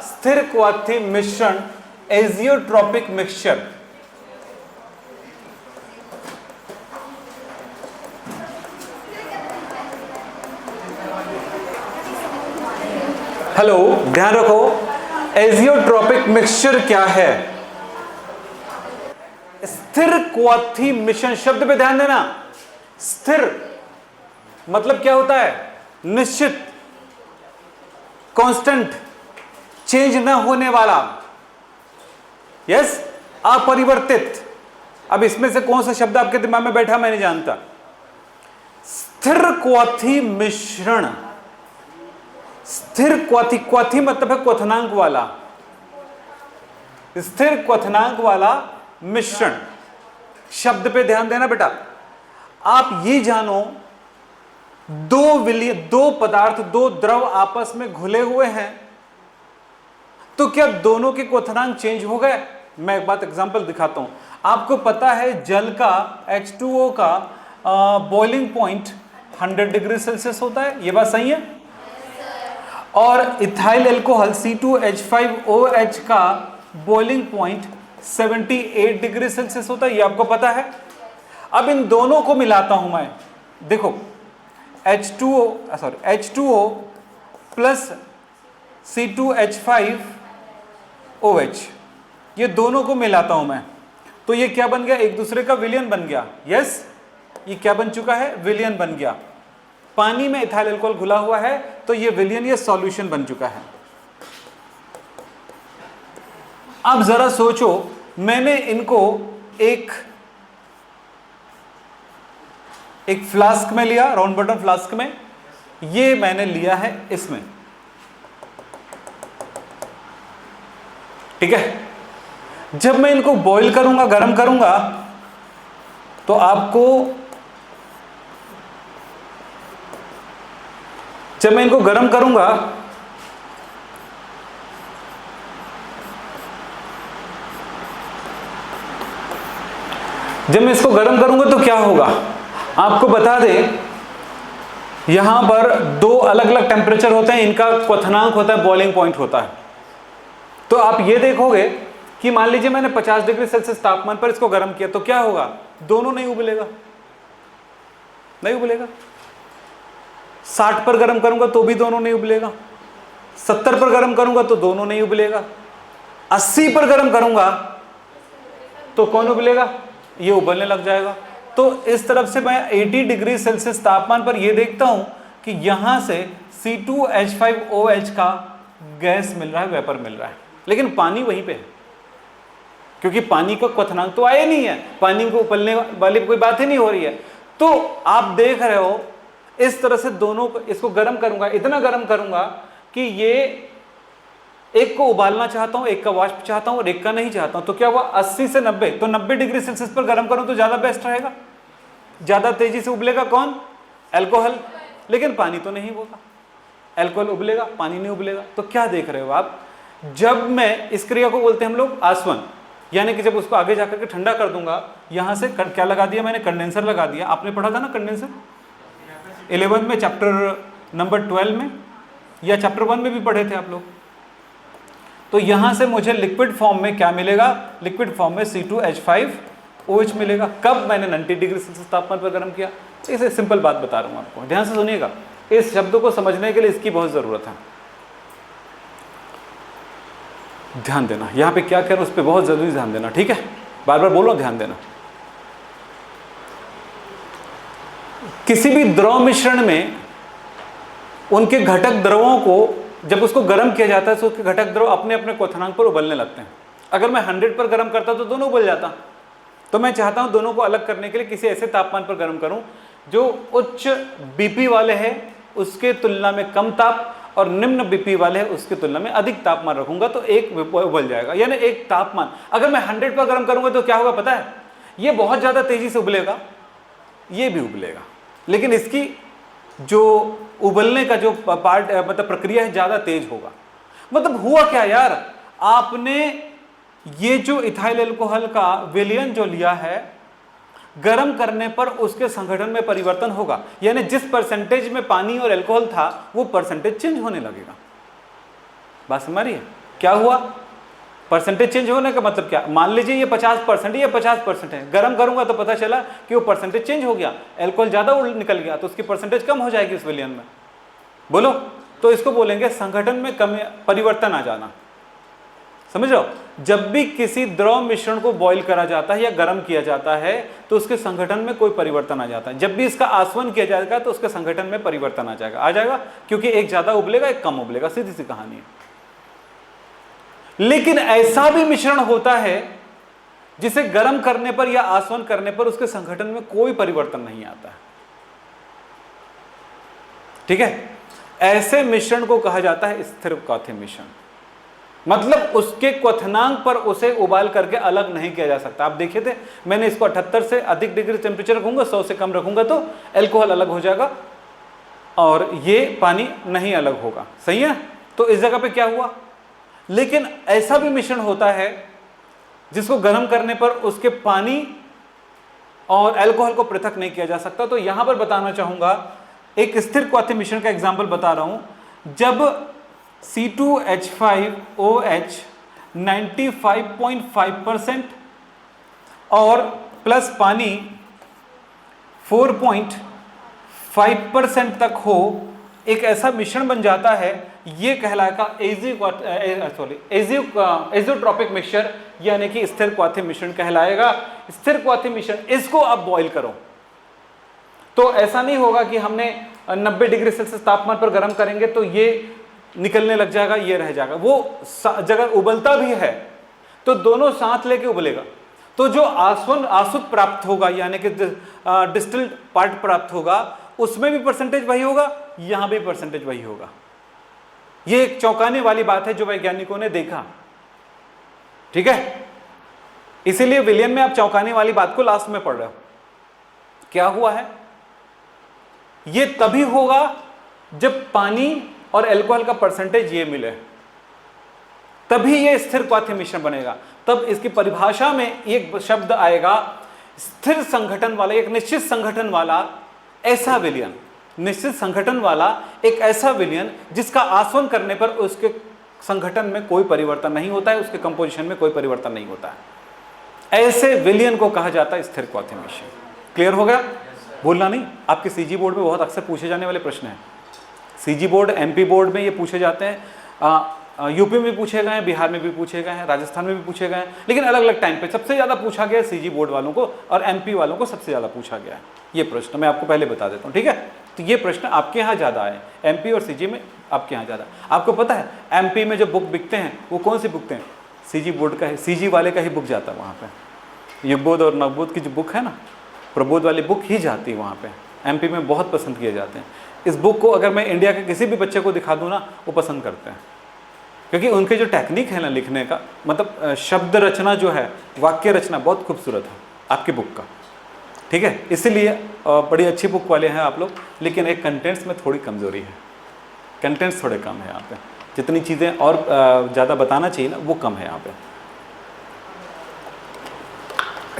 स्थिर क्वाथी मिश्रण एजियोट्रोपिक mixture. Hello, ध्यान रखो, एजियोट्रोपिक मिक्सचर क्या है? स्थिर क्वाथी मिश्रण, शब्द पे ध्यान देना। स्थिर मतलब क्या होता है? निश्चित, कांस्टेंट, चेंज ना होने वाला, यस, अपरिवर्तित। अब इसमें से कौन सा शब्द आपके दिमाग में बैठा मैं नहीं जानता। स्थिर क्वाथी मिश्रण, स्थिर क्वाथी, क्वाथी मतलब है क्वथनांक वाला, स्थिर क्वथनांक वाला मिश्रण। शब्द पे ध्यान देना बेटा। आप ये जानो, दो पदार्थ, दो द्रव आपस में घुले हुए हैं, तो क्या दोनों के क्वथनांक चेंज हो गए? मैं एक बात एग्जांपल दिखाता हूं। आपको पता है जल का, H2O का बॉइलिंग पॉइंट 100 डिग्री सेल्सियस होता है, ये बात सही है? और इथाइल एल्कोहल C2H5OH का बॉइलिंग पॉइंट 78 डिग्री सेल्सियस होता है, ये आपको पता है। अब इन दोनों को मिलाता हूं मैं, देखो H2O प्लस C2H5OH, ये दोनों को मिलाता हूं मैं, तो ये क्या बन गया? एक दूसरे का विलयन बन गया। यस, ये क्या बन चुका है? विलयन बन गया। पानी में इथाइल अल्कोहल घुला हुआ है, तो ये विलयन, ये सॉल्यूशन बन चुका है। अब जरा सोचो, मैंने इनको एक फ्लास्क में लिया, राउंड बॉटम फ्लास्क में, ये मैंने लिया है इसमें, ठीक है। जब मैं इनको बॉईल करूंगा, गर्म करूंगा, तो आपको, जब मैं इनको गर्म करूंगा, जब मैं इसको गर्म करूंगा तो क्या होगा? आपको बता दें, यहां पर दो अलग अलग टेम्परेचर होते हैं, इनका क्वथनांक होता है, बॉइलिंग पॉइंट होता है। तो आप ये देखोगे कि मान लीजिए मैंने 50 डिग्री सेल्सियस तापमान पर इसको गर्म किया, तो क्या होगा? दोनों नहीं उबलेगा, नहीं उबलेगा। 60 पर गर्म करूंगा तो भी दोनों नहीं उबलेगा, 70 पर गर्म करूंगा तो दोनों नहीं उबलेगा, 80 पर गर्म करूंगा तो कौन उबलेगा? ये उबलने लग जाएगा। तो इस तरफ से मैं 80 डिग्री सेल्सियस तापमान पर ये देखता हूं कि यहां से C2H5OH का गैस मिल रहा है, वेपर मिल रहा है, लेकिन पानी वहीं पे है, क्योंकि पानी का क्वथनांक तो आया नहीं है, पानी को उबलने वाली कोई बात ही नहीं हो रही है। तो आप देख रहे हो, इस तरह से दोनों को, इसको गर्म करूंगा, इतना गर्म करूंगा कि ये एक को उबालना चाहता हूं, एक का वाष्प चाहता हूं और एक का नहीं चाहता हूं, तो क्या हुआ? 80 से 90, तो 90 डिग्री सेल्सियस पर गर्म करूं तो ज्यादा बेस्ट रहेगा, ज्यादा तेजी से उबलेगा कौन? अल्कोहल। लेकिन पानी तो नहीं होगा, अल्कोहल उबलेगा, पानी नहीं उबलेगा। तो क्या देख रहे हो आप? जब मैं इस क्रिया को बोलते हैं हम लोग आसवन, यानी कि जब उसको आगे जाकर के ठंडा कर दूंगा, यहां से क्या लगा दिया मैंने? कंडेंसर लगा दिया। आपने पढ़ा था ना कंडेंसर 11 में, चैप्टर नंबर 12 में, या चैप्टर 1 में भी पढ़े थे आप लोग। तो यहां से मुझे लिक्विड फॉर्म में क्या मिलेगा? लिक्विड फॉर्म में C2H5OH मिलेगा। कब? मैंने 90 डिग्री सेल्सियस तापमान पर गर्म किया। इसे सिंपल बात बता रहा हूं आपको, ध्यान से सुनिएगा, इस शब्द को समझने के लिए इसकी बहुत जरूरत है, ध्यान देना। यहां पे क्या करें उस पर बहुत जरूरी ध्यान देना, ठीक है? बार बार बोलो, ध्यान देना। किसी भी द्रव मिश्रण में उनके घटक द्रवों को जब उसको गर्म किया जाता है तो उसके घटक द्रव अपने अपने क्वथनांक पर उबलने लगते हैं। अगर मैं 100 पर गर्म करता तो दोनों उबल जाता, तो मैं चाहता हूं दोनों को अलग करने के लिए किसी ऐसे तापमान पर गर्म करूं जो उच्च बीपी वाले हैं उसके तुलना में कम ताप, और निम्न बीपी वाले हैं उसकी तुलना में अधिक तापमान रखूंगा, तो एक उबल जाएगा। यानी एक तापमान, अगर मैं 100 पर गर्म करूंगा तो क्या होगा पता है? ये बहुत ज्यादा तेजी से उबलेगा, ये भी उबलेगा, लेकिन इसकी जो उबलने का जो पार्ट, मतलब प्रक्रिया है, ज्यादा तेज होगा। मतलब हुआ क्या यार? आपने ये जो इथाइल अल्कोहल का विलयन जो लिया है, गर्म करने पर उसके संगठन में परिवर्तन होगा, यानी जिस परसेंटेज में पानी और अल्कोहल था वो परसेंटेज चेंज होने लगेगा। बात समझ रही है? क्या हुआ? परसेंटेज चेंज होने का मतलब क्या? मान लीजिए ये 50% ये 50% है, गर्म करूंगा तो पता चला कि वो परसेंटेज चेंज हो गया, अल्कोहल ज्यादा निकल गया, तो उसकी परसेंटेज कम हो जाएगी उस विलियन में। बोलो, तो इसको बोलेंगे संगठन में परिवर्तन आ जाना। समझ रहे हो? जब भी किसी द्रव मिश्रण को बॉईल करा जाता है या गर्म किया जाता है तो उसके संगठन में कोई परिवर्तन आ जाता है। जब भी इसका आसवन किया जाएगा तो उसके संगठन में परिवर्तन आ जाएगा, क्योंकि एक ज्यादा उबलेगा एक कम उबलेगा, सीधी सी कहानी है। लेकिन ऐसा भी मिश्रण होता है जिसे गर्म करने पर या आसवन करने पर उसके संगठन में कोई परिवर्तन नहीं आता है। ठीक है? ऐसे मिश्रण को कहा जाता है स्थिर क्वाथी मिश्रण। मतलब उसके क्वथनांक पर उसे उबाल करके अलग नहीं किया जा सकता। आप देखे थे मैंने इसको 78 से अधिक डिग्री टेम्परेचर रखूंगा, 100 से कम रखूंगा तो अल्कोहल अलग हो जाएगा और ये पानी नहीं अलग होगा। सही है? तो इस जगह पे क्या हुआ? लेकिन ऐसा भी मिश्रण होता है जिसको गर्म करने पर उसके पानी और अल्कोहल को पृथक नहीं किया जा सकता। तो यहां पर बताना चाहूंगा, एक स्थिर क्वाथी मिश्रण का एग्जाम्पल बता रहा हूं। जब C2H5OH 95.5% और प्लस पानी 4.5% तक हो, एक ऐसा मिश्रण बन जाता है, ये कहलाएगा एजियोट्रॉपिक मिक्सचर, यानी कि स्थिर क्वाथी मिश्रण कहलाएगा। स्थिर क्वाथी मिश्रण, इसको आप बॉईल करो तो ऐसा नहीं होगा कि हमने 90 डिग्री सेल्सियस तापमान पर गर्म करेंगे तो ये निकलने लग जाएगा, ये रह जाएगा। वो जगह उबलता भी है तो दोनों साथ लेके उबलेगा, तो जो आसुत प्राप्त होगा यानी कि डिस्टिल्ड पार्ट प्राप्त होगा, उसमें भी परसेंटेज वही होगा, यहां भी परसेंटेज वही होगा। ये एक चौंकाने वाली बात है जो वैज्ञानिकों ने देखा। ठीक है? इसीलिए विलियन में आप चौंकाने वाली बात को लास्ट में पढ़ रहे हो। क्या हुआ है? ये तभी होगा जब पानी और अल्कोहल का परसेंटेज ये मिले, तभी ये स्थिर क्वाथी मिश्रण बनेगा। तब इसकी परिभाषा में एक शब्द आएगा, स्थिर संगठन वाला, एक निश्चित संगठन वाला ऐसा विलियन। निश्चित संगठन वाला एक ऐसा विलियन जिसका आसवन करने पर उसके संगठन में कोई परिवर्तन नहीं होता है, उसके कंपोजिशन में कोई परिवर्तन नहीं होता है। ऐसे विलियन को कहा जाता है स्थिर क्वाथी मिश्रण। क्लियर हो गया? बोलना नहीं। आपके सीजी बोर्ड में बहुत अक्सर पूछे जाने वाले प्रश्न हैं। सीजी बोर्ड, एमपी बोर्ड में ये पूछे जाते हैं, यूपी में भी पूछे गए हैं, बिहार में भी पूछे गए हैं, राजस्थान में भी पूछे गए हैं, लेकिन अलग अलग टाइम पे सबसे ज़्यादा पूछा गया है सीजी बोर्ड वालों को और एमपी वालों को सबसे ज़्यादा पूछा गया है ये प्रश्न। मैं आपको पहले बता देता हूँ, ठीक है? तो ये प्रश्न आपके यहाँ ज़्यादा आए, एमपी और सीजी में आपके यहाँ ज़्यादा। आपको पता है एमपी में जो बुक बिकते हैं वो कौन सी बिकते हैं? सीजी बोर्ड का है, सीजी वाले का ही बुक जाता है वहाँ पर। युगबोध और नवबोध की जो बुक है ना, प्रबोध वाली बुक ही जाती है वहाँ पे। एमपी में बहुत पसंद किए जाते हैं। इस बुक को अगर मैं इंडिया के किसी भी बच्चे को दिखा दूँ ना, वो पसंद करते हैं, क्योंकि उनके जो टेक्निक है ना लिखने का, मतलब शब्द रचना जो है, वाक्य रचना बहुत खूबसूरत है आपकी बुक का। ठीक है? इसीलिए बड़ी अच्छी बुक वाले हैं आप लोग, लेकिन एक कंटेंट्स में थोड़ी कमज़ोरी है, कंटेंट्स थोड़े कम है यहाँ पे। जितनी चीज़ें और ज़्यादा बताना चाहिए ना, वो कम है यहाँ पे।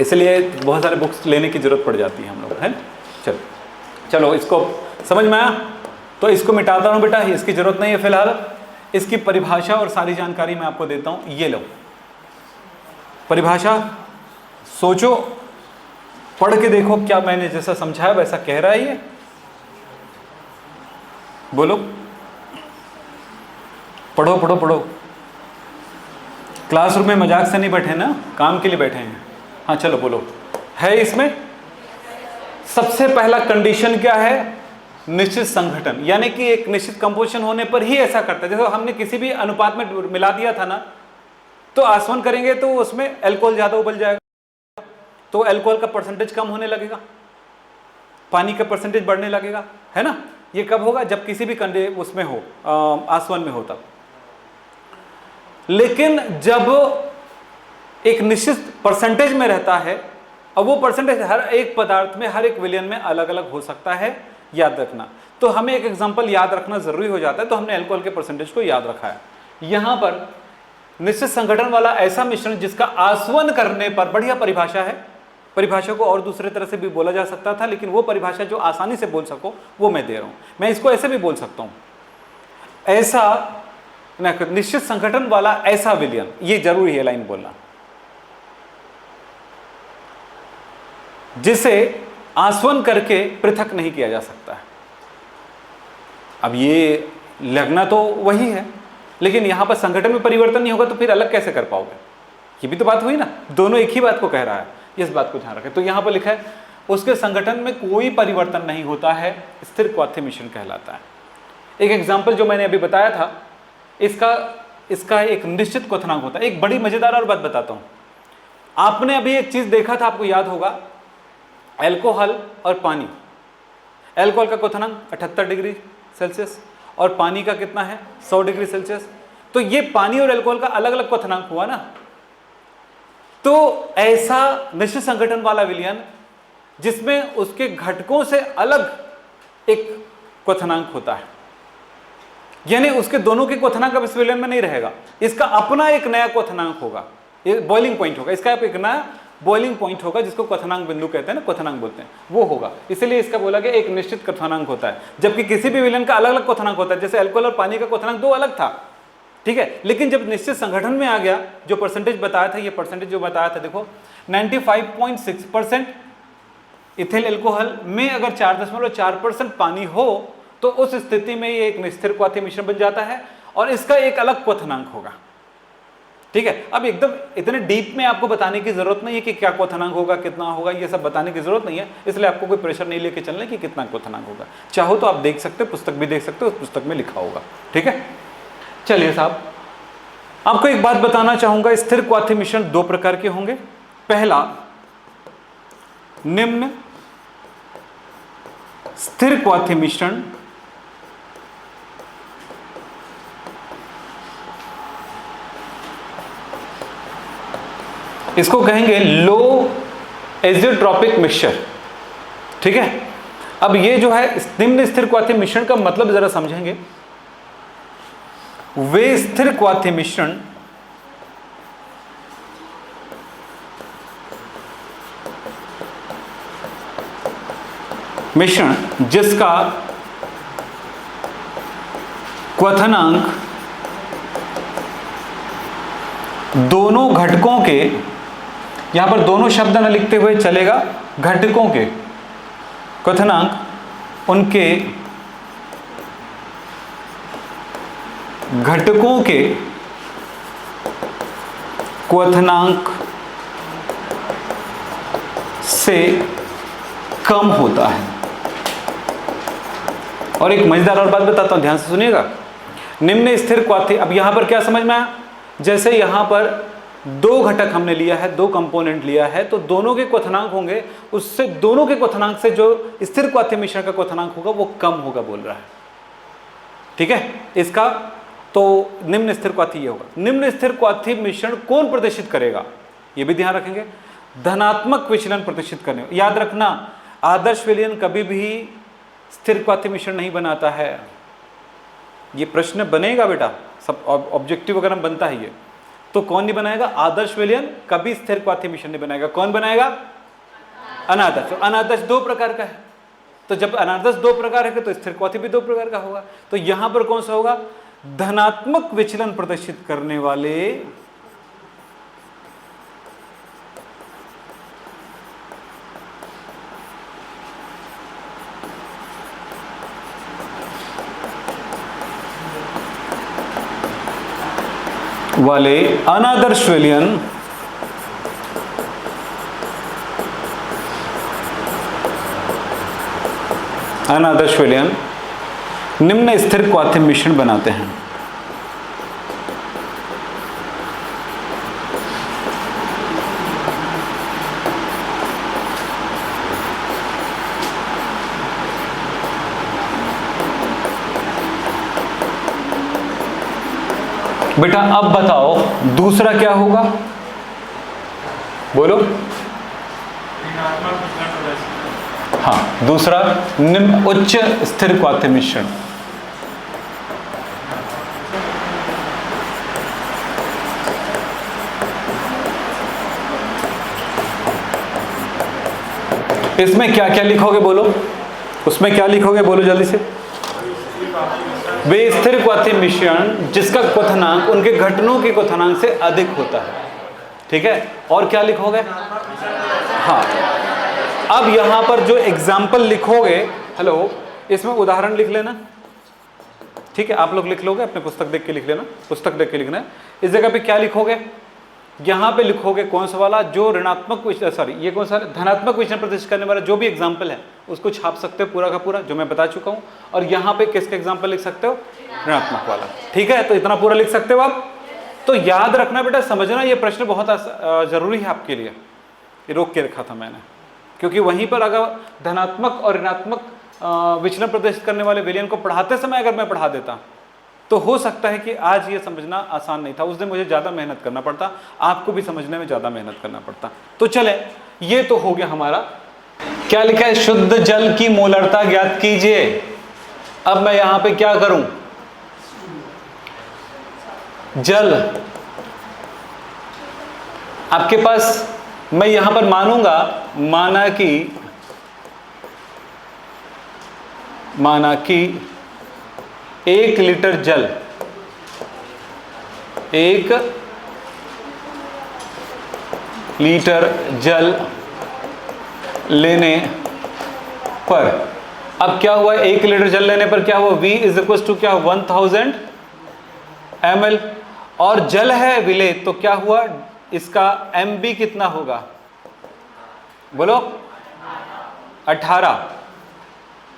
इसलिए बहुत सारे बुक्स लेने की ज़रूरत पड़ जाती है हम लोग, है। चलो इसको समझ में आया? तो इसको मिटाता हूँ बेटा, इसकी ज़रूरत नहीं है फिलहाल। इसकी परिभाषा और सारी जानकारी मैं आपको देता हूँ। ये लो परिभाषा, सोचो, पढ़ के देखो क्या मैंने जैसा समझाया वैसा कह रहा है ये? बोलो, पढ़ो पढ़ो पढ़ो। क्लासरूम में मजाक से नहीं बैठे ना, काम के लिए बैठे हैं। हाँ चलो बोलो। है इसमें सबसे पहला कंडीशन क्या है? निश्चित संगठन, यानी कि एक निश्चित कंपोजिशन होने पर ही ऐसा करता है। जैसे हमने किसी भी अनुपात में मिला दिया था ना, तो आसवन करेंगे तो उसमें अल्कोहल ज़्यादा उबल जाएगा, तो अल्कोहल का परसेंटेज कम होने लगेगा, पानी का परसेंटेज बढ़ने लगेगा, है ना? ये कब होगा? जब किसी भी उसमें हो, आसवन में हो तब। लेकिन जब एक निश्चित परसेंटेज में रहता है, और वो परसेंटेज हर एक पदार्थ में, हर एक विलियन में अलग अलग हो सकता है, याद रखना। तो हमें एक एग्जांपल याद रखना जरूरी हो जाता है, तो हमने अल्कोहल के परसेंटेज को याद रखा है। यहां पर निश्चित संगठन वाला ऐसा मिश्रण जिसका आसवन करने पर, बढ़िया परिभाषा है, परिभाषा को और दूसरे तरह से भी बोला जा सकता था, लेकिन वो परिभाषा जो आसानी से बोल सको वो मैं दे रहा हूं। मैं इसको ऐसे भी बोल सकता हूं, ऐसा निश्चित संगठन वाला ऐसा विलयन, ये जरूरी है लाइन बोलना, जिसे आसवन करके पृथक नहीं किया जा सकता है। अब ये लगना तो वही है, लेकिन यहां पर संगठन में परिवर्तन नहीं होगा तो फिर अलग कैसे कर पाओगे? ये भी तो बात हुई ना, दोनों एक ही बात को कह रहा है, इस बात को ध्यान रखें। तो यहां पर लिखा है उसके संगठन में कोई परिवर्तन नहीं होता है, स्थिर क्वाथी मिश्रण कहलाता है। एक एग्जाम्पल जो मैंने अभी बताया था, इसका एक निश्चित क्वथनांक होता है। एक बड़ी मजेदार और बात बताता हूं, आपने अभी एक चीज देखा था, आपको याद होगा, अल्कोहल और पानी। अल्कोहल का क्वथनांक 78 डिग्री सेल्सियस और पानी का कितना है 100 डिग्री सेल्सियस। तो ये पानी और अल्कोहल का अलग अलग क्वथनांक हुआ ना। तो ऐसा निश्चित संगठन वाला विलयन जिसमें उसके घटकों से अलग एक क्वथनांक होता है, यानी उसके दोनों के क्वथनांक अब इस विलयन में नहीं रहेगा, इसका अपना एक नया क्वथनांक होगा, ये बॉइलिंग पॉइंट होगा, इसका एक नया बॉइलिंग पॉइंट होगा, जिसको क्वथनांक बिंदु कहते हैं ना, क्वथनांक बोलते हैं, वो होगा। इसलिए इसका बोला गया एक निश्चित क्वथनांक होता है, जबकि किसी भी विलयन का अलग अलग क्वथनांक होता है। जैसे अल्कोहल और पानी का क्वथनांक दो अलग था, ठीक है, लेकिन जब निश्चित संगठन में आ गया, जो परसेंटेज बताया था, ये परसेंटेज जो बताया था देखो 95.6% इथिल अल्कोहल में अगर 4.4% पानी हो तो उस स्थिति में ये एक स्थिर क्वाथी मिश्रण बन जाता है और इसका एक अलग क्वथनांक होगा, ठीक है। अब एकदम इतने डीप में आपको बताने की जरूरत नहीं है कि क्या क्वथनांक होगा, कितना होगा, ये सब बताने की जरूरत नहीं है, इसलिए आपको कोई प्रेशर नहीं लेके चलने कि कितना क्वथनांक होगा। चाहो तो आप देख सकते हो, पुस्तक भी देख सकते हो, उस पुस्तक में लिखा होगा, ठीक है। चलिए साहब, आपको एक बात बताना चाहूंगा, स्थिर क्वाथी मिश्रण दो प्रकार के होंगे। पहला, निम्न स्थिर क्वाथी मिश्रण, इसको कहेंगे लो एजियोट्रॉपिक मिक्सचर, ठीक है। अब ये जो है निम्न स्थिर क्वाथी मिश्रण का मतलब जरा समझेंगे। वे स्थिर क्वाथी मिश्रण जिसका क्वथनांक दोनों घटकों के, यहां पर दोनों शब्द न लिखते हुए चलेगा, घटकों के क्वथनांक उनके घटकों के क्वथनांक से कम होता है। और एक मजेदार और बात बताता हूं, ध्यान से सुनिएगा। निम्न स्थिर क्वाथी, अब यहां पर क्या समझ में आया, जैसे यहां पर दो घटक हमने लिया है, दो कंपोनेंट लिया है, तो दोनों के क्वथनांक होंगे, उससे दोनों के क्वथनांक से जो स्थिर क्वाथी मिश्रण का क्वथनांक होगा वो कम होगा बोल रहा है, ठीक है। इसका तो निम्न स्थिर क्वाथी ये होगा। निम्न स्थिर क्वाथी मिश्रण कौन प्रदर्शित करेगा, ये भी ध्यान रखेंगे, धनात्मक विचलन प्रदर्शित करने। याद रखना, आदर्श विलयन कभी भी स्थिर क्वाथी मिश्रण नहीं बनाता है। ये प्रश्न बनेगा बेटा, सब ऑब्जेक्टिव वगैरह में बनता है ये, तो कौन नहीं बनाएगा, आदर्श विलयन कभी स्थिर क्वाथी मिश्रण नहीं बनाएगा। कौन बनाएगा, अनादर्श। तो अनादर्श दो प्रकार का है, तो जब अनादर्श दो प्रकार है तो स्थिर क्वाथी भी दो प्रकार का होगा। तो यहां पर कौन सा होगा, धनात्मक विचलन प्रदर्शित करने वाले अनादर्श विलयन निम्न स्थिर क्वाथी मिश्रण बनाते हैं। बेटा अब बताओ दूसरा क्या होगा, बोलो। हाँ, दूसरा निम्न उच्च स्थिर क्वाथी मिश्रण। इसमें क्या क्या लिखोगे बोलो, उसमें क्या लिखोगे बोलो जल्दी से। वे स्थिर क्वथन मिश्रण जिसका क्वथनांक उनके घटनों के क्वथनांक से अधिक होता है। ठीक है, और क्या लिखोगे? हाँ, अब यहां पर जो एग्जाम्पल लिखोगे, हेलो, इसमें उदाहरण लिख लेना। ठीक है, आप लोग लिख लोगे, अपने पुस्तक देख के लिख लेना, पुस्तक देख के लिखना है। इस जगह पे क्या लिखोगे? यहां पे लिखोगे कौन सा वाला, जो ऋणात्मक सॉरी ये कौन सा धनात्मक विचलन प्रदर्शित करने वाला जो भी एग्जाम्पल है उसको छाप सकते हो पूरा का पूरा, जो मैं बता चुका हूं। और यहां पे किसका एग्जाम्पल लिख सकते हो? ऋणात्मक वाला। ठीक है, तो इतना पूरा लिख सकते हो आप। तो याद रखना बेटा, समझना, ये प्रश्न बहुत जरूरी है आपके लिए। ये रोक के रखा था मैंने, क्योंकि वहीं पर अगर धनात्मक और ऋणात्मक विचलन प्रदर्शित करने वाले विलयन को पढ़ाते समय अगर मैं पढ़ा देता तो हो सकता है कि आज ये समझना आसान नहीं था, उस दिन मुझे ज़्यादा मेहनत करना पड़ता, आपको भी समझने में ज़्यादा मेहनत करना पड़ता। तो चले, ये तो हो गया हमारा। क्या लिखा है? शुद्ध जल की मोलरता ज्ञात कीजिए। अब मैं यहां पे क्या करूं? जल आपके पास मैं यहां पर मानूंगा, माना कि 1 लीटर जल 1 लीटर जल लेने पर, अब क्या हुआ? 1 लीटर जल लेने पर क्या हुआ? V इज इक्वल टू क्या? 1000 ml। और जल है विलेय, तो क्या हुआ? इसका MB कितना होगा? बोलो, 18।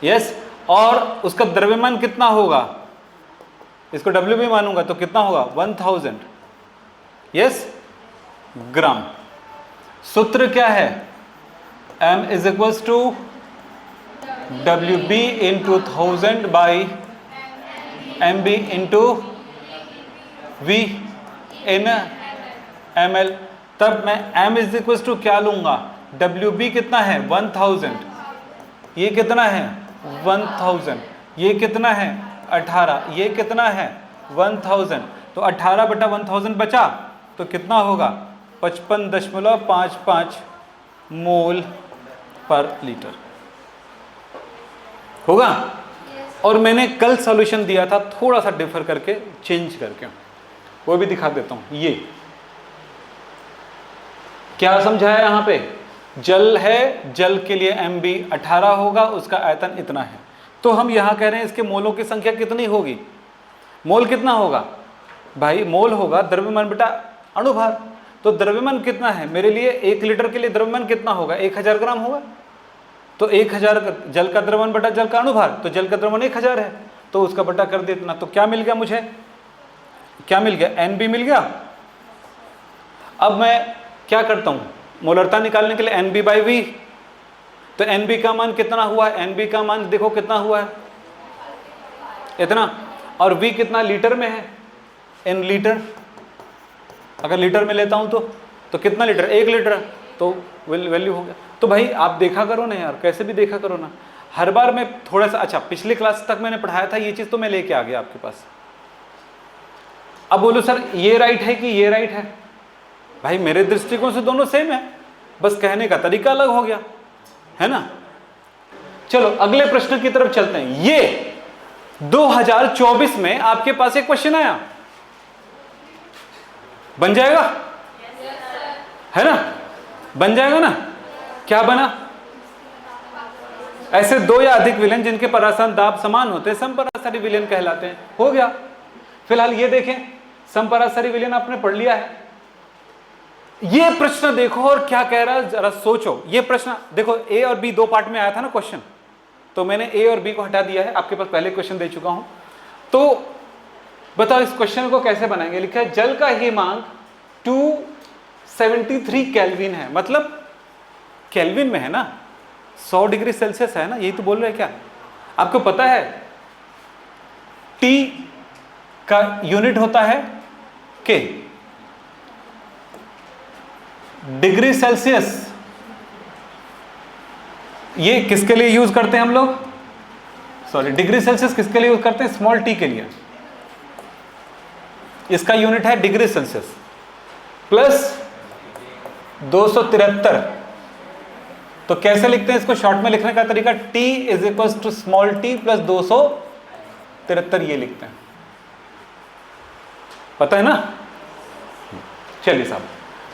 यस। और उसका द्रव्यमान कितना होगा? इसको W भी मानूंगा तो कितना होगा? 1000। Yes, gram. सूत्र क्या है? M is equal to WB into 1000 by MB into V in ml। तब मैं M इज इक्वल टू क्या लूंगा? WB कितना है? 1000। ये कितना है? 1000। ये कितना है? 18। ये कितना है? 1000। तो 18 बटा 1000 बचा तो कितना होगा? 55.55 मोल पर लीटर होगा। और मैंने कल सॉल्यूशन दिया था थोड़ा सा डिफर करके, चेंज करके, वो भी दिखा देता हूं। ये क्या समझाया? यहां पे जल है, जल के लिए MB 18 होगा, उसका आयतन इतना है। तो हम यहां कह रहे हैं इसके मोलों की संख्या कितनी होगी? मोल कितना होगा भाई? मोल होगा द्रव्यमान बटा अणुभार। तो द्रव्यमान कितना है मेरे लिए? 1 लीटर के लिए द्रव्यमान कितना होगा? 1000 ग्राम होगा। तो 1000 जल का द्रव्यमान बटा जल का अणुभार, तो जल का द्रव्यमान 1000 है, तो उसका बटा कर दे इतना। तो क्या मिल गया मुझे? क्या मिल गया? NB मिल गया। अब मैं क्या करता हूं मोलरता निकालने के लिए? NB by V। तो NB का मान कितना हुआ है? NB का मान देखो कितना हुआ है? इतना। और V कितना लीटर में है? N litre. अगर लीटर में लेता हूं तो कितना लीटर? 1 लीटर। तो वैल्यू हो गया। तो भाई आप देखा करो ना यार, कैसे भी देखा करो ना। हर बार मैं थोड़ा सा, अच्छा पिछली क्लास तक मैंने पढ़ाया था ये चीज, तो मैं लेके आ गया आपके पास। अब बोलो सर ये राइट है कि ये राइट है? भाई मेरे दृष्टिकोण से दोनों सेम है, बस कहने का तरीका अलग हो गया, है ना। चलो अगले प्रश्न की तरफ चलते हैं। ये 2024 में आपके पास एक क्वेश्चन आया, बन जाएगा? है ना, बन जाएगा ना। क्या बना? ऐसे दो या अधिक विलयन जिनके परासन दाब समान होते हैं समपराशरी विलयन कहलाते हैं। हो गया। फिलहाल ये देखें, समपराशरी विलयन आपने पढ़ लिया है। ये प्रश्न देखो और क्या कह रहा है जरा सोचो। ये प्रश्न देखो, ए और बी दो पार्ट में आया था ना क्वेश्चन, तो मैंने ए और बी को हटा दिया है, आपके पास पहले क्वेश्चन दे चुका हूं। तो बताओ इस क्वेश्चन को कैसे बनाएंगे। लिखा है जल का हिमांक 273 केल्विन है, मतलब केल्विन में है ना, 100 डिग्री सेल्सियस है ना, यही तो बोल रहे हैं क्या। आपको पता है टी का यूनिट होता है के, डिग्री सेल्सियस ये किसके लिए यूज करते हैं हम लोग? सॉरी, डिग्री सेल्सियस किसके लिए यूज करते हैं? स्मॉल टी के लिए। इसका यूनिट है डिग्री सेल्सियस प्लस 273। तो कैसे लिखते हैं इसको शॉर्ट में लिखने का तरीका? T is equal to small T plus 200 273 ये लिखते हैं, पता है ना। चलिए साहब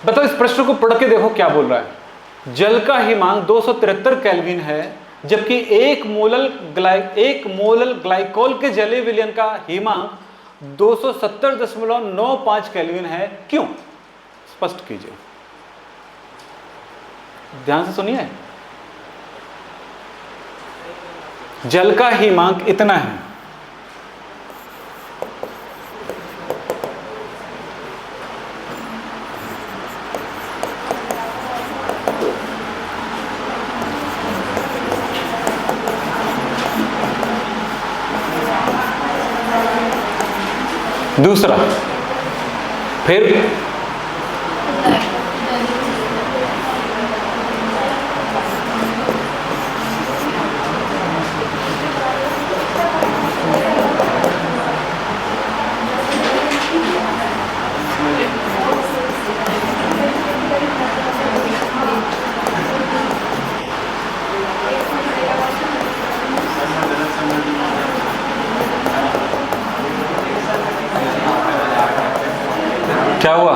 बताओ, इस प्रश्न को पढ़ के देखो क्या बोल रहा है। जल का हिमांक 273 केल्विन है, जबकि एक मोलल ग्लाइकोल के जलीय विलयन का हिमांक 270.95 केल्विन है, क्यों? स्पष्ट कीजिए, ध्यान से सुनिए। जल का हिमांक इतना है, दूसरा फिर क्या हुआ?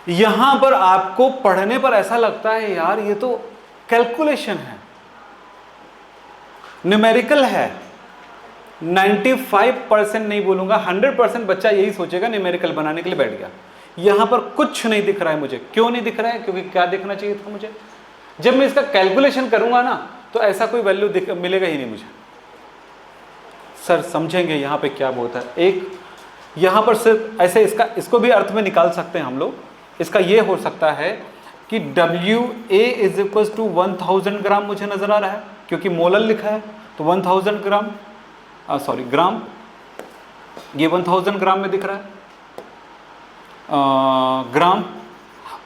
यहां पर आपको पढ़ने पर ऐसा लगता है यार ये तो कैलकुलेशन है, न्यूमेरिकल है। 95% नहीं बोलूंगा, 100% बच्चा यही सोचेगा न्यूमेरिकल बनाने के लिए बैठ गया। यहां पर कुछ नहीं दिख रहा है मुझे। क्यों नहीं दिख रहा है? क्योंकि क्या दिखना चाहिए था मुझे? जब मैं इसका कैलकुलेशन करूंगा ना तो ऐसा कोई वैल्यू मिलेगा ही नहीं मुझे। सर समझेंगे यहाँ पे क्या होता है। एक यहाँ पर सिर्फ ऐसे इसको भी अर्थ में निकाल सकते हैं हम लोग। इसका ये हो सकता है कि WA इज इक्वल टू 1000 ग्राम मुझे नजर आ रहा है, क्योंकि मोलल लिखा है तो 1000 ग्राम, ग्राम, ये 1000 ग्राम में दिख रहा है, ग्राम।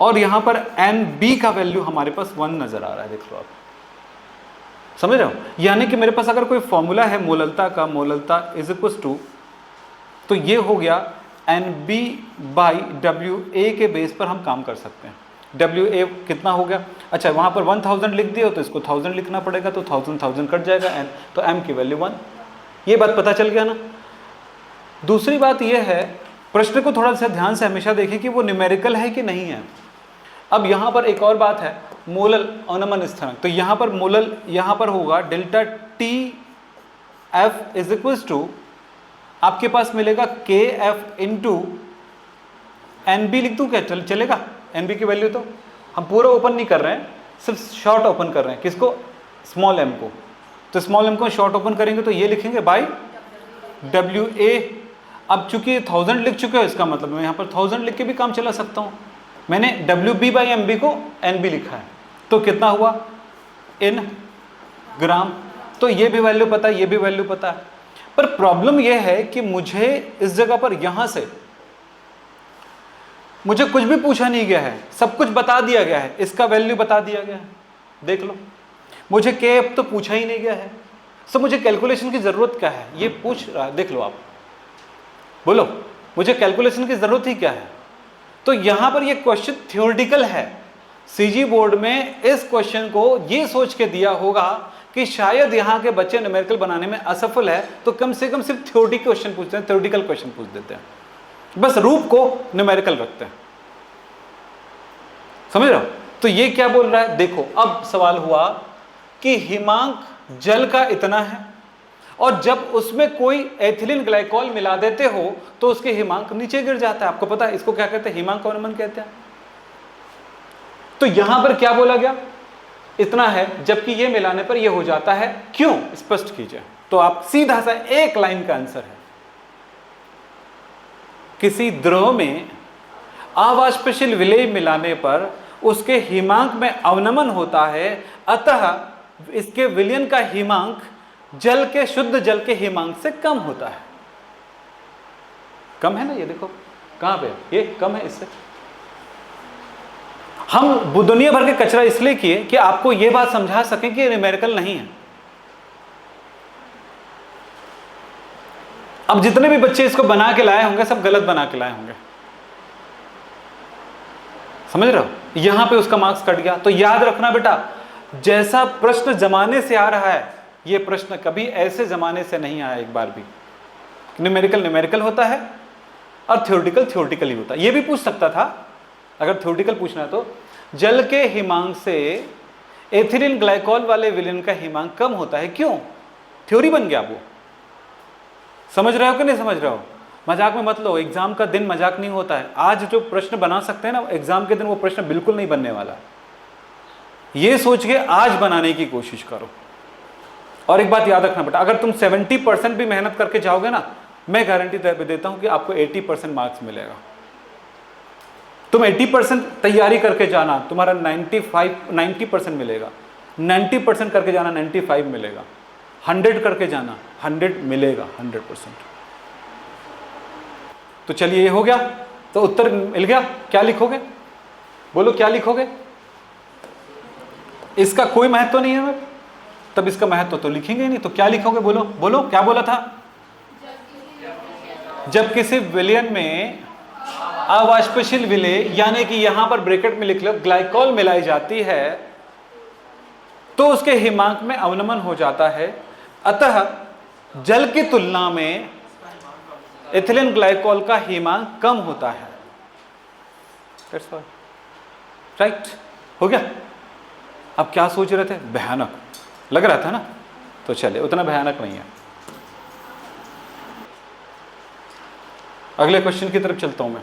और यहाँ पर NB का वैल्यू हमारे पास 1 नजर आ रहा है, देख लो आप, समझ रहे हो। यानी कि मेरे पास अगर कोई फॉर्मूला है मोललता का, मोललता इज इक्वल टू, तो ये हो गया NB बाई WA के बेस पर हम काम कर सकते हैं। WA कितना हो गया? अच्छा वहाँ पर 1000 लिख दिया तो इसको 1000 लिखना पड़ेगा, तो 1000 कट जाएगा N, तो M की वैल्यू 1। ये बात पता चल गया ना। दूसरी बात ये है, प्रश्न को थोड़ा सा ध्यान से हमेशा देखिए कि वो न्यूमेरिकल है कि नहीं है। अब यहाँ पर एक और बात है, मोलल अनमन स्थानांक, तो यहाँ पर मोलल यहाँ पर होगा delta TF is equal to, आपके पास मिलेगा KF इंटू NB लिख दूँ क्या? चलेगा? NB की वैल्यू तो हम पूरा ओपन नहीं कर रहे हैं, सिर्फ शॉर्ट ओपन कर रहे हैं। किसको? स्मॉल m को। तो स्मॉल m को शॉर्ट ओपन करेंगे तो ये लिखेंगे बाई WA। अब चूंकि 1000 लिख चुके हो, इसका मतलब मैं यहाँ पर 1000 लिख के भी काम चला सकता हूँ। मैंने WB बाई MB को NB लिखा है, तो कितना हुआ? इन ग्राम। तो ये भी वैल्यू पता है, ये भी वैल्यू पता है। पर प्रॉब्लम यह है कि मुझे इस जगह पर यहां से मुझे कुछ भी पूछा नहीं गया है, सब कुछ बता दिया गया है, इसका वैल्यू बता दिया गया है। देख लो, मुझे KF तो पूछा ही नहीं गया है। सो मुझे कैलकुलेशन की जरूरत क्या है ये पूछ रहा है। देख लो आप, बोलो मुझे कैलकुलेशन की जरूरत ही क्या है? तो यहां पर ये क्वेश्चन थ्योरेटिकल है। CG बोर्ड में इस क्वेश्चन को ये सोच के दिया होगा कि शायद यहाँ के बच्चे न्यूमेरिकल बनाने में असफल है, तो कम से कम सिर्फ थ्योरेटिकल क्वेश्चन पूछते हैं, थ्योरेटिकल क्वेश्चन पूछ देते हैं, बस रूप को न्यूमेरिकल रखते हैं। समझ रहे हो? तो ये क्या बोल रहा है? देखो अब सवाल हुआ कि हिमांक जल का इतना है और जब उसमें कोई एथिलीन ग्लाइकोल मिला देते हो तो उसके हिमांक नीचे गिर जाता है। आपको पता है इसको क्या कहते हैं? हिमांक अवनमन कहते हैं। तो यहां पर क्या बोला गया? इतना है, जबकि ये मिलाने पर ये हो जाता है। क्यों? स्पष्ट कीजिए। तो आप सीधा सा एक लाइन का आंसर है, किसी द्रव में अवाष्पशील विलेय मिलाने पर उसके हिमांक में अवनमन होता है, अतः इसके विलयन का हिमांक जल के, शुद्ध जल के हिमांक से कम होता है। कम है ना? ये देखो कहां पे ये कम है इससे। हम दुनिया भर के कचरा इसलिए किए कि आपको यह बात समझा सकें कि न्यूमेरिकल नहीं है। अब जितने भी बच्चे इसको बना के लाए होंगे सब गलत बना के लाए होंगे, समझ रहे हो? यहां पे उसका मार्क्स कट गया। तो याद रखना बेटा, जैसा प्रश्न जमाने से आ रहा है, ये प्रश्न कभी ऐसे जमाने से नहीं आया एक बार भी। न्यूमेरिकल न्यूमेरिकल होता है और थ्योरेटिकल थ्योरेटिकल ही होता है। ये भी पूछ सकता था अगर थ्योरेटिकल पूछना है तो, जल के हिमांक से एथिलीन ग्लाइकॉल वाले विलेन का हिमांक कम होता है, क्यों? थ्योरी बन गया वो। समझ रहे हो कि नहीं समझ रहे हो? मजाक में मत लो, एग्जाम का दिन मजाक नहीं होता है। आज जो प्रश्न बना सकते हैं ना, एग्जाम के दिन वो प्रश्न बिल्कुल नहीं बनने वाला। ये सोच के आज बनाने की कोशिश करो। और एक बात याद रखना बेटा, अगर तुम 70% भी मेहनत करके जाओगे ना, मैं गारंटी देता हूं कि आपको 80% मार्क्स मिलेगा। तुम 80% तैयारी करके जाना, तुम्हारा 90% मिलेगा। 90% करके जाना, 95 मिलेगा। 100 करके जाना, 100 मिलेगा, 100%। तो चलिए, ये हो गया, तो उत्तर मिल गया। क्या लिखोगे? बोलो क्या लिखोगे? इसका कोई महत्व नहीं है, तब इसका महत्व तो लिखेंगे ही नहीं। तो क्या लिखोगे? बोलो बोलो, क्या बोला था? जब किसी विलयन में अवाष्पशील विलेय, यानी कि यहां पर ब्रैकेट में लिख लो, ग्लाइकॉल मिलाई जाती है तो उसके हिमांक में अवनमन हो जाता है। अतः जल की तुलना में एथिलीन ग्लाइकॉल का हिमांक कम होता है। राइट, हो गया। अब क्या सोच रहे थे? भयानक लग रहा था ना, तो चलिए, उतना भयानक नहीं है। अगले क्वेश्चन की तरफ चलता हूं मैं।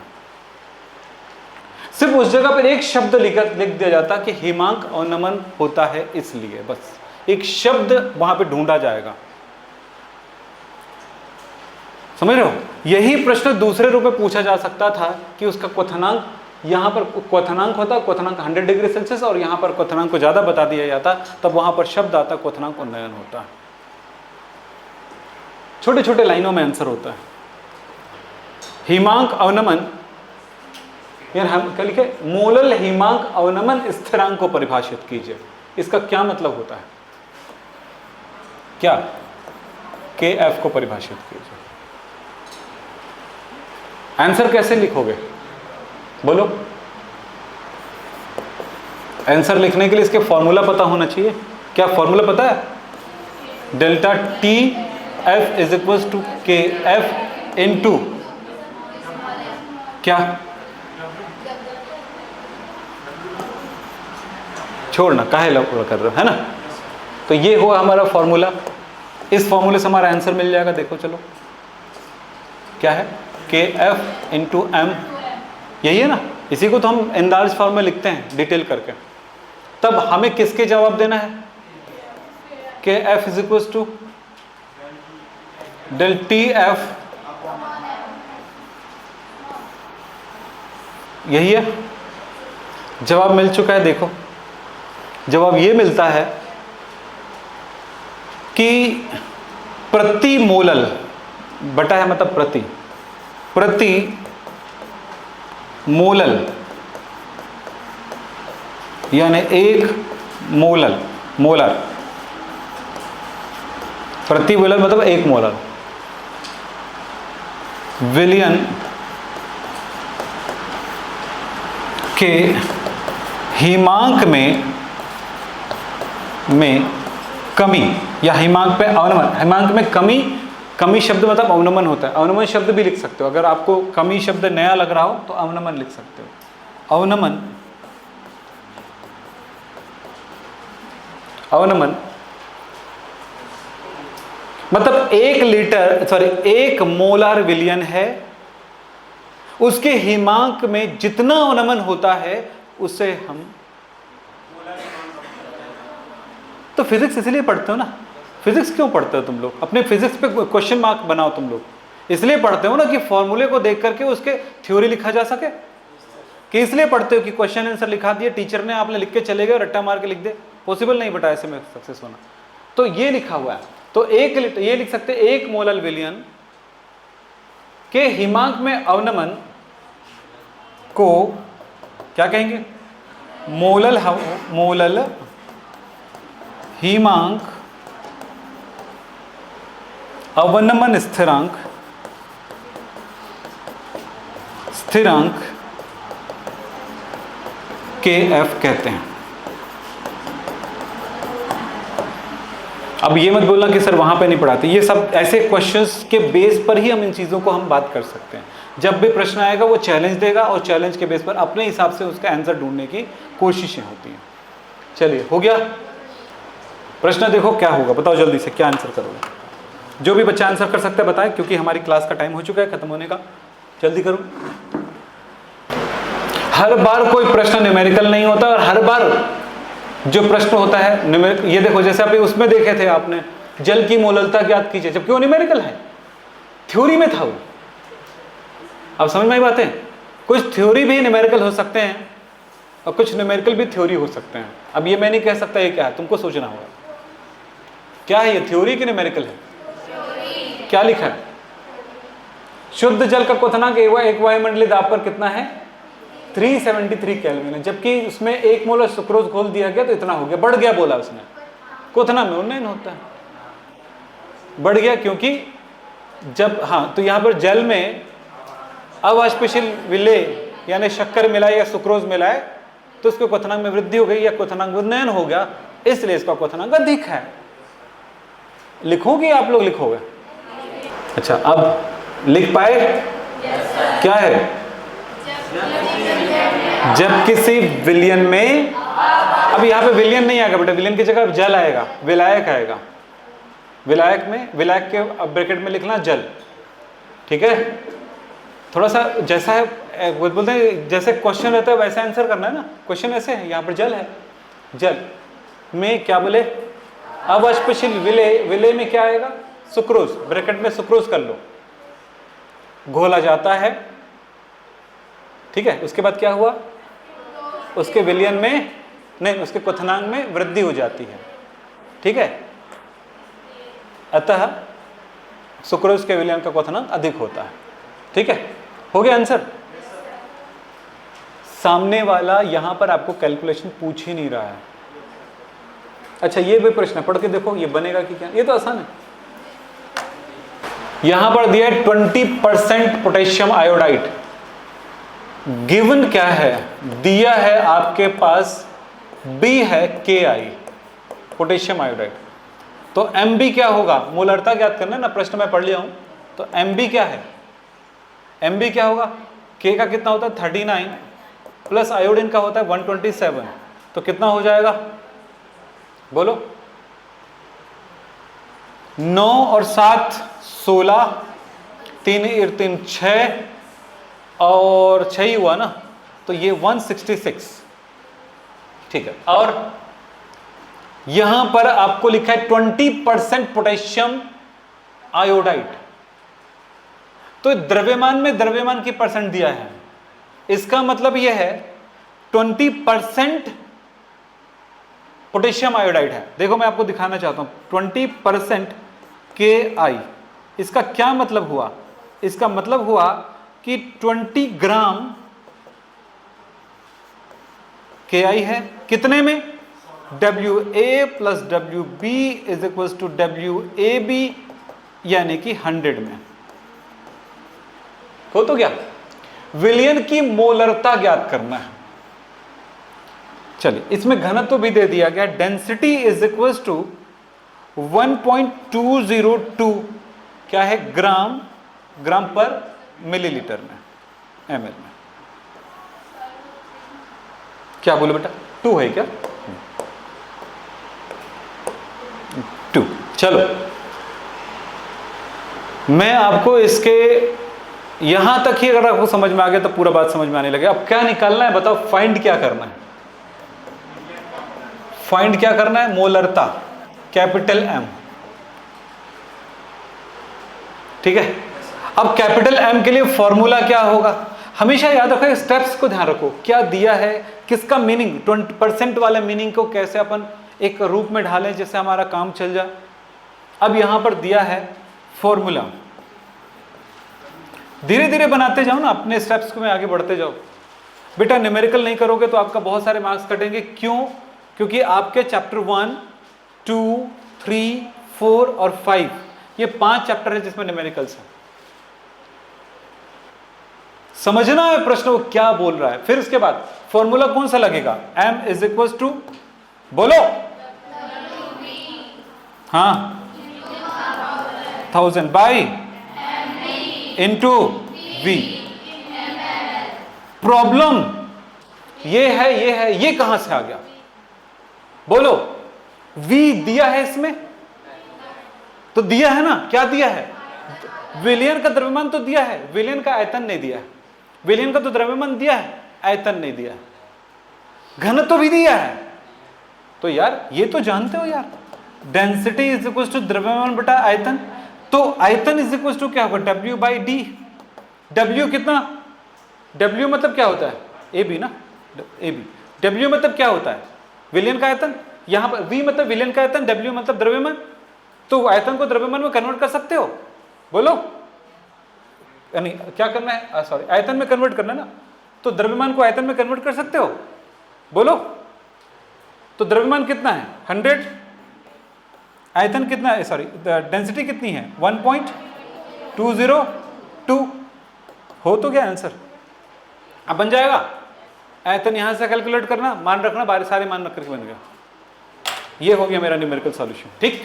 सिर्फ उस जगह पर एक शब्द लिख दिया जाता कि हिमांक अवनमन होता है, इसलिए बस एक शब्द वहां पे ढूंढा जाएगा। समझ रहे हो? यही प्रश्न दूसरे रूप में पूछा जा सकता था कि उसका क्वथनांक, यहां पर क्वथनांक होता, क्वथनांक 100 डिग्री सेल्सियस, और यहां पर क्वथनांक को ज्यादा बता दिया जाता, तब वहां पर शब्द आता क्वथनांक उन्नयन होता। छोटे छोटे लाइनों में आंसर होता है। हिमांक अवनमन, यार हम क्या लिखे? मोलल हिमांक अवनमन स्थिरांक को परिभाषित कीजिए। इसका क्या मतलब होता है? क्या? KF को परिभाषित कीजिए। आंसर कैसे लिखोगे? बोलो। आंसर लिखने के लिए इसके फॉर्मूला पता होना चाहिए। क्या फॉर्मूला पता है? Delta TF is equal to KF into क्या? छोड़ना, काहे कर रहे हो, है ना? तो ये हुआ हमारा फॉर्मूला। इस फॉर्मूले से हमारा आंसर मिल जाएगा। देखो चलो, क्या है? KF इंटू M, यही है ना? इसी को तो हम इंदाज फॉर्म में लिखते हैं डिटेल करके। तब हमें किसके जवाब देना है? KF is equal to del TF, यही है। जवाब मिल चुका है। देखो जवाब ये मिलता है कि प्रति मोलल, बटा है मतलब प्रति मोलल, यानी एक मोलर, प्रति मोलर मतलब एक मोलर विलयन के हिमांक में कमी या हिमांक पे अवनमन। हिमांक में कमी शब्द मतलब अवनमन होता है। अवनमन शब्द भी लिख सकते हो, अगर आपको कमी शब्द नया लग रहा हो तो अवनमन लिख सकते हो। अवनमन मतलब 1 मोलार विलयन है, उसके हिमांक में जितना अवनमन होता है उसे हम, तो फिजिक्स इसलिए पढ़ते हो ना। फिजिक्स क्यों पढ़ते हो तुम लोग? अपने फिजिक्स पे क्वेश्चन मार्क बनाओ तुम लोग। इसलिए पढ़ते हो ना कि फॉर्मूले को देख करके उसके थ्योरी लिखा जा सके। कि इसलिए पढ़ते हो कि क्वेश्चन आंसर लिखा दिए टीचर ने, आपने लिख के चले गए, रट्टा मार के लिख दे, पॉसिबल नहीं बेटा ऐसे में सक्सेस होना। तो ये लिखा हुआ है, तो ये लिख सकते 1 मोलल विलयन के हिमांक में अवनमन को क्या कहेंगे? मोलल हिमांक अवनमन स्थिरांक KF कहते हैं। अब ये मत बोलना कि सर वहाँ पे नहीं पढ़ाते, ये सब ऐसे क्वेश्चंस के बेस पर ही हम इन चीज़ों को हम बात कर सकते हैं। जब भी प्रश्न आएगा वो चैलेंज देगा और चैलेंज के बेस पर अपने हिसाब से उसका आंसर ढूंढने की कोशिशें होती हैं। चलिए हो गया प्रश्न, देखो क्या होगा, बताओ जल्दी से क्या आंसर करोगे। जो भी बच्चा आंसर कर सकता है बताएं, क्योंकि हमारी क्लास का टाइम हो चुका है खत्म होने का, जल्दी करो। हर बार कोई प्रश्न न्यूमेरिकल नहीं होता और हर बार जो प्रश्न होता है न्यूमेरिकल। ये देखो जैसे अभी उसमें देखे थे आपने, जल की मोलरता ज्ञात कीजिए, जबकि वो न्यूमेरिकल है, थ्योरी में था वो। अब समझ में आई बातें, कुछ थ्योरी भी न्यूमेरिकल हो सकते हैं और कुछ न्यूमेरिकल भी थ्योरी हो सकते हैं। अब ये मैं नहीं कह सकता ये क्या है, तुमको सोचना होगा क्या है ये, थ्योरी की न्यूमेरिकल है। क्या लिखा है, शुद्ध जल का क्वथनांक एक वायुमंडलीय दाब पर कितना है, 373 केल्विन है, जबकि उसमें 1 मोलर सुक्रोज घोल दिया गया तो इतना हो गया, बढ़ गया बोला उसने। क्वथनांक में उन्नयन होता है, बढ़ गया, क्योंकि जब हाँ तो यहाँ पर जल में अवाष्पशील विलेय यानी शक्कर मिलाए या सुक्रोज मिलाए तो उसके क्वथनांक में वृद्धि हो गई या क्वथनांक उन्नयन हो गया, इसलिए इसका क्वथनांक अधिक है। लिखोगे आप लोग, लिखोगे? अच्छा अब लिख पाए? क्या है, जब किसी विलयन में, अब यहाँ पे विलयन नहीं आएगा बेटा, विलयन की जगह जल आएगा, विलायक आएगा। विलायक में, विलायक के ब्रैकेट में लिखना जल, ठीक है। थोड़ा सा जैसा है बोलते हैं, जैसे क्वेश्चन रहता है वैसा आंसर करना है ना। क्वेश्चन ऐसे है, यहाँ पर जल है, जल में क्या बोले, अवाष्पशील विलेय, विलेय में क्या आएगा, सुक्रोज, ब्रैकेट में सुक्रोज कर लो, घोला जाता है, ठीक है। उसके बाद क्या हुआ, उसके विलयन में नहीं, उसके क्वथनांक में वृद्धि हो जाती है, ठीक है। अतः सुक्रोज के विलयन का क्वथनांक अधिक होता है, ठीक है। हो गया आंसर। सामने वाला यहां पर आपको कैलकुलेशन पूछ ही नहीं रहा है। अच्छा ये भी प्रश्न पढ़ के देखो, ये बनेगा कि क्या, ये तो आसान है। यहां पर दिया है 20% पोटेशियम आयोडाइड, गिवन क्या है, दिया है आपके पास B है KI पोटेशियम आयोडाइड, तो MB क्या होगा, मोलरता ज्ञात करना है ना, प्रश्न में पढ़ लिया हूं। तो MB क्या है, MB क्या होगा, K का कितना होता है 39 प्लस आयोडीन का होता है 127, तो कितना हो जाएगा बोलो, 9 और 7 16, 3 और 3 6 और 6 ही हुआ ना, तो ये 166, ठीक है। और यहां पर आपको लिखा है 20% पोटेशियम आयोडाइड, तो द्रव्यमान में द्रव्यमान की परसेंट दिया है, इसका मतलब यह है 20% पोटेशियम आयोडाइड है। देखो मैं आपको दिखाना चाहता हूं, 20% KI, इसका क्या मतलब हुआ, इसका मतलब हुआ कि 20 ग्राम KI है, कितने में, WA plus WB is equal to WAB, यानी कि 100 में। हो तो क्या, विलयन की मोलरता ज्ञात करना है। चलिए इसमें घनत्व भी दे दिया गया, डेंसिटी इज इक्वल टू 1.202 क्या है, ग्राम पर मिलीलीटर में, ml में। क्या बोले बेटा, 2 है क्या, 2। चलो मैं आपको इसके यहां तक ही अगर आपको समझ में आ गया तो पूरा बात समझ में आने लगे। अब क्या निकालना है बताओ, फाइंड क्या करना है, फाइंड क्या करना है, मोलरता कैपिटल M, ठीक है। अब कैपिटल M के लिए फॉर्मूला क्या होगा, हमेशा याद रखो, स्टेप्स को ध्यान रखो, क्या दिया है, किसका मीनिंग, 20% वाले मीनिंग को कैसे अपन एक रूप में ढालें जिससे हमारा काम चल जाए। अब यहां पर दिया है फॉर्मूला, धीरे धीरे बनाते जाओ ना, अपने स्टेप्स को में आगे बढ़ते जाओ बेटा। न्यूमेरिकल नहीं करोगे तो आपका बहुत सारे मार्क्स कटेंगे, क्यों, क्योंकि आपके चैप्टर 1 2 3 4 और 5 ये 5 चैप्टर है जिसमें न्यूमेरिकल्स है। समझना है प्रश्न वो क्या बोल रहा है। फिर उसके बाद फॉर्मूला कौन सा लगेगा, M इज इक्वल टू, बोलो हाँ 1000 बाई इंटू वी। प्रॉब्लम ये कहां से आ गया बोलो? वी दिया है इसमें, तो दिया है ना, क्या दिया है? विलयन का द्रव्यमान तो दिया है, विलयन का आयतन नहीं दिया है। विलयन का तो द्रव्यमान दिया है, आयतन नहीं दिया है। घनत्व भी दिया है। तो यार ये तो जानते हो यार, डेंसिटी इज इक्वल टू द्रव्यमान बटा आयतन। तो आयतन इज इक्वल टू क्या होगा? W by D. W कितना? W मतलब क्या होता है? AB ना, AB। W मतलब क्या होता है? विलयन का आयतन। यहां पर V मतलब विलयन का आयतन, W मतलब द्रव्यमान। तो आयतन को द्रव्यमान में कन्वर्ट कर सकते हो? बोलो, यानी क्या करना है? सॉरी, आयतन में कन्वर्ट करना है ना। तो द्रव्यमान को आयतन में कन्वर्ट कर सकते हो? बोलो। तो द्रव्यमान कितना है? 100। आयतन कितना है? सॉरी, डेंसिटी कितनी है? 1.202। हो तो क्या आंसर? अब बन जाएगा। आयतन यहां से कैलकुलेट करना, मान रखना, बारे सारे मान रख करके बन गया। ये हो गया मेरा न्यूमेरिकल सॉल्यूशन, ठीक।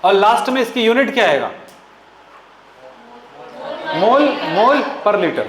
और लास्ट में इसकी यूनिट क्या आएगा? मोल पर लीटर।